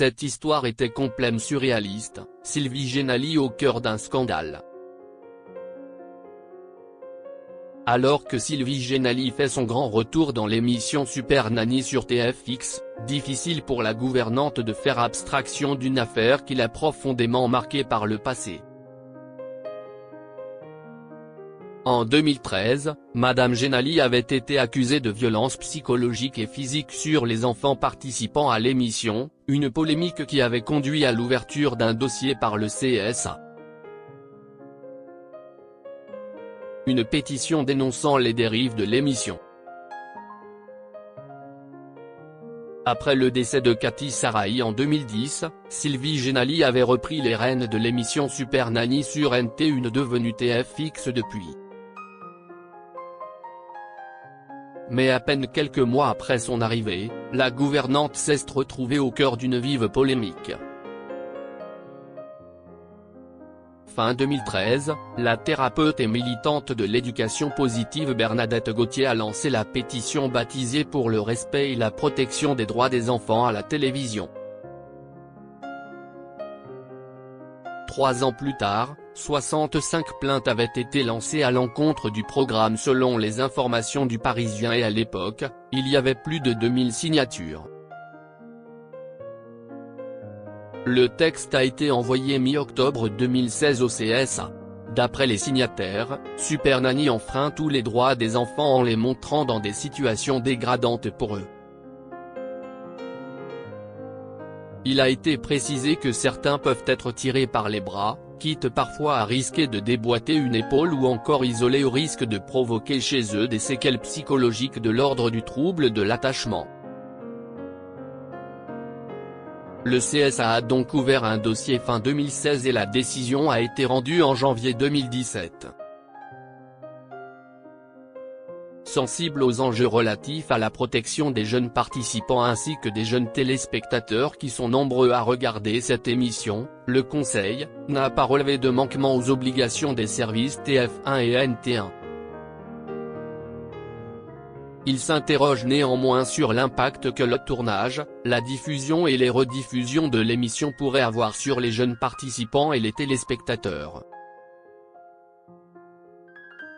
Cette histoire était complètement surréaliste, Sylvie Genali au cœur d'un scandale. Alors que Sylvie Genali fait son grand retour dans l'émission Super Nanny sur TFX, difficile pour la gouvernante de faire abstraction d'une affaire qui l'a profondément marquée par le passé. En 2013, Madame Genali avait été accusée de violences psychologiques et physiques sur les enfants participant à l'émission, une polémique qui avait conduit à l'ouverture d'un dossier par le CSA. Une pétition dénonçant les dérives de l'émission. Après le décès de Cathy Sarahi en 2010, Sylvie Genali avait repris les rênes de l'émission Super Nanny sur NT1 devenue TFX depuis. Mais à peine quelques mois après son arrivée, la gouvernante s'est retrouvée au cœur d'une vive polémique. Fin 2013, la thérapeute et militante de l'éducation positive Bernadette Gauthier a lancé la pétition baptisée pour le respect et la protection des droits des enfants à la télévision. 3 ans plus tard, 65 plaintes avaient été lancées à l'encontre du programme selon les informations du Parisien et à l'époque, il y avait plus de 2000 signatures. Le texte a été envoyé mi-octobre 2016 au CSA. D'après les signataires, Super Nanny enfreint tous les droits des enfants en les montrant dans des situations dégradantes pour eux. Il a été précisé que certains peuvent être tirés par les bras, quitte parfois à risquer de déboîter une épaule ou encore isolés au risque de provoquer chez eux des séquelles psychologiques de l'ordre du trouble de l'attachement. Le CSA a donc ouvert un dossier fin 2016 et la décision a été rendue en janvier 2017. Sensible aux enjeux relatifs à la protection des jeunes participants ainsi que des jeunes téléspectateurs qui sont nombreux à regarder cette émission, le Conseil n'a pas relevé de manquement aux obligations des services TF1 et NT1. Il s'interroge néanmoins sur l'impact que le tournage, la diffusion et les rediffusions de l'émission pourraient avoir sur les jeunes participants et les téléspectateurs.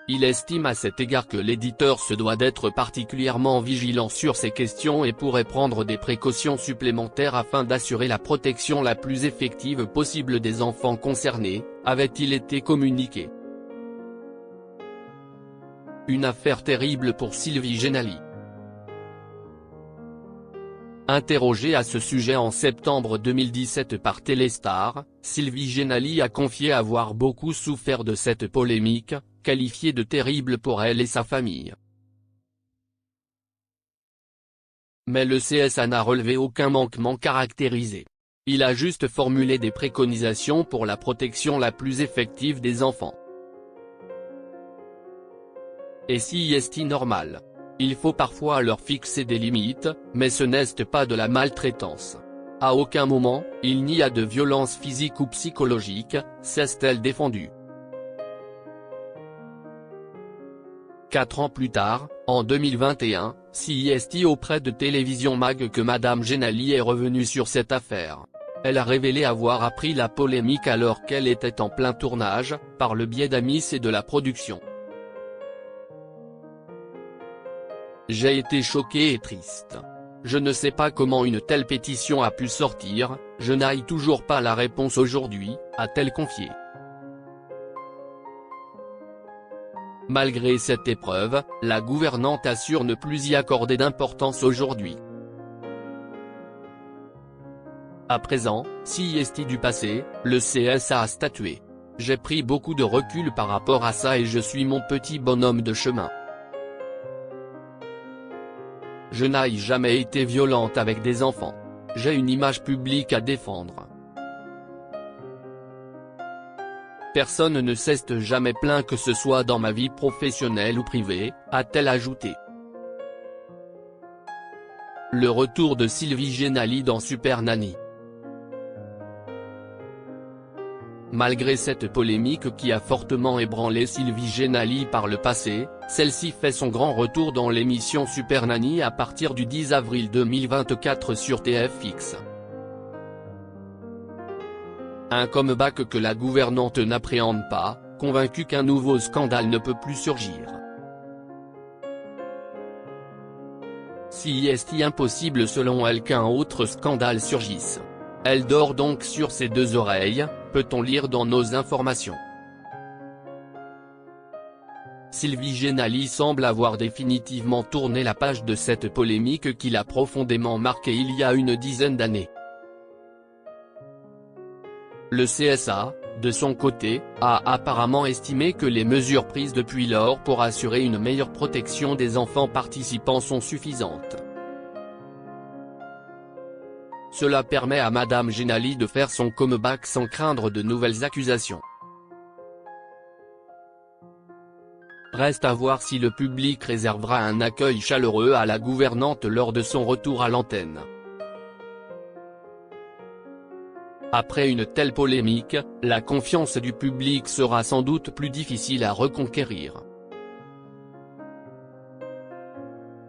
Il estime à cet égard que l'éditeur se doit d'être particulièrement vigilant sur ces questions et pourrait prendre des précautions supplémentaires afin d'assurer la protection la plus effective possible des enfants concernés, avait-il été communiqué. Une affaire terrible pour Sylvie Genali. Interrogée à ce sujet en septembre 2017 par Téléstar, Sylvie Genali a confié avoir beaucoup souffert de cette polémique, qualifiée de terrible pour elle et sa famille. Mais le CSA n'a relevé aucun manquement caractérisé. Il a juste formulé des préconisations pour la protection la plus effective des enfants. Et si est normal. Il faut parfois leur fixer des limites, mais ce n'est pas de la maltraitance. À aucun moment, il n'y a de violence physique ou psychologique, s'est-elle défendue. 4 ans plus tard, en 2021, c'est auprès de Télévision Mag que Madame Genali est revenue sur cette affaire. Elle a révélé avoir appris la polémique alors qu'elle était en plein tournage, par le biais d'amis et de la production. J'ai été choquée et triste. Je ne sais pas comment une telle pétition a pu sortir, je n'ai toujours pas la réponse aujourd'hui, a-t-elle confié. Malgré cette épreuve, la gouvernante assure ne plus y accorder d'importance aujourd'hui. À présent, c'est du passé, le CSA a statué. J'ai pris beaucoup de recul par rapport à ça et je suis mon petit bonhomme de chemin. Je n'ai jamais été violente avec des enfants. J'ai une image publique à défendre. Personne ne s'est jamais plaint que ce soit dans ma vie professionnelle ou privée, a-t-elle ajouté. Le retour de Sylvie Genali dans Super Nanny. Malgré cette polémique qui a fortement ébranlé Sylvie Genali par le passé, celle-ci fait son grand retour dans l'émission Super Nanny à partir du 10 avril 2024 sur TFX. Un comeback que la gouvernante n'appréhende pas, convaincue qu'un nouveau scandale ne peut plus surgir. Si est impossible selon elle qu'un autre scandale surgisse. Elle dort donc sur ses deux oreilles, peut-on lire dans nos informations. Sylvie Genali semble avoir définitivement tourné la page de cette polémique qui l'a profondément marquée il y a une dizaine d'années. Le CSA, de son côté, a apparemment estimé que les mesures prises depuis lors pour assurer une meilleure protection des enfants participants sont suffisantes. Cela permet à Madame Genali de faire son comeback sans craindre de nouvelles accusations. Reste à voir si le public réservera un accueil chaleureux à la gouvernante lors de son retour à l'antenne. Après une telle polémique, la confiance du public sera sans doute plus difficile à reconquérir.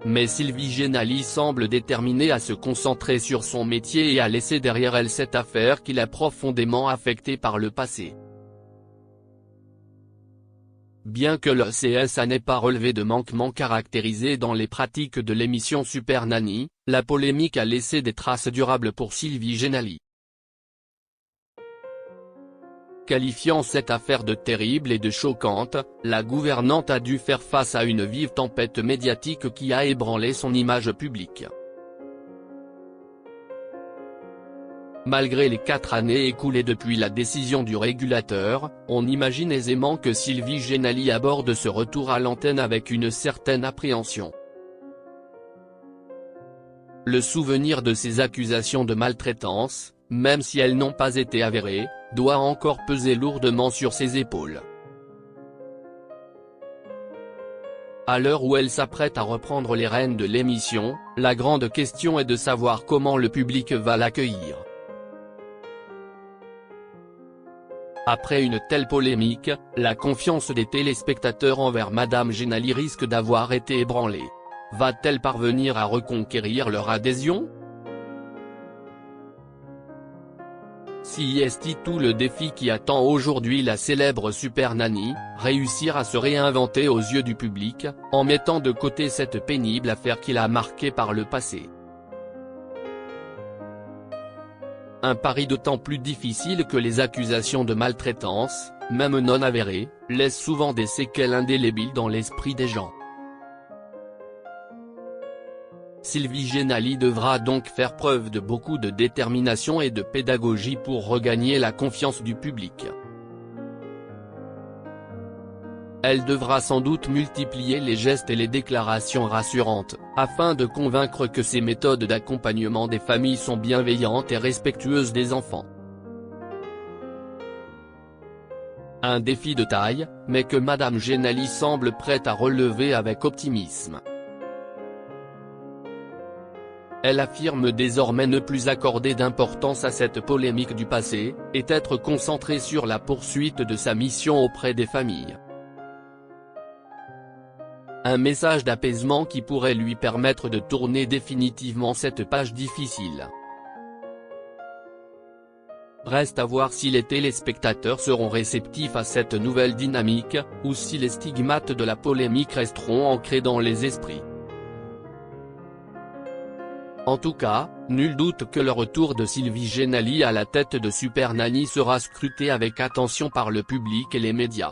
Mais Sylvie Genali semble déterminée à se concentrer sur son métier et à laisser derrière elle cette affaire qui l'a profondément affectée par le passé. Bien que le CSA n'ait pas relevé de manquements caractérisés dans les pratiques de l'émission Super Nanny, la polémique a laissé des traces durables pour Sylvie Genali. Qualifiant cette affaire de terrible et de choquante, la gouvernante a dû faire face à une vive tempête médiatique qui a ébranlé son image publique. Malgré les 4 années écoulées depuis la décision du régulateur, on imagine aisément que Sylvie Genali aborde ce retour à l'antenne avec une certaine appréhension. Le souvenir de ces accusations de maltraitance, même si elles n'ont pas été avérées, doit encore peser lourdement sur ses épaules. À l'heure où elle s'apprête à reprendre les rênes de l'émission, la grande question est de savoir comment le public va l'accueillir. Après une telle polémique, la confiance des téléspectateurs envers Madame Genali risque d'avoir été ébranlée. Va-t-elle parvenir à reconquérir leur adhésion ? Si est tout le défi qui attend aujourd'hui la célèbre Super Nanny, réussir à se réinventer aux yeux du public, en mettant de côté cette pénible affaire qui l'a marquée par le passé. Un pari d'autant plus difficile que les accusations de maltraitance, même non avérées, laissent souvent des séquelles indélébiles dans l'esprit des gens. Sylvie Genali devra donc faire preuve de beaucoup de détermination et de pédagogie pour regagner la confiance du public. Elle devra sans doute multiplier les gestes et les déclarations rassurantes, afin de convaincre que ses méthodes d'accompagnement des familles sont bienveillantes et respectueuses des enfants. Un défi de taille, mais que Madame Genali semble prête à relever avec optimisme. Elle affirme désormais ne plus accorder d'importance à cette polémique du passé, et être concentrée sur la poursuite de sa mission auprès des familles. Un message d'apaisement qui pourrait lui permettre de tourner définitivement cette page difficile. Reste à voir si les téléspectateurs seront réceptifs à cette nouvelle dynamique, ou si les stigmates de la polémique resteront ancrés dans les esprits. En tout cas, nul doute que le retour de Sylvie Genali à la tête de Super Nanny sera scruté avec attention par le public et les médias.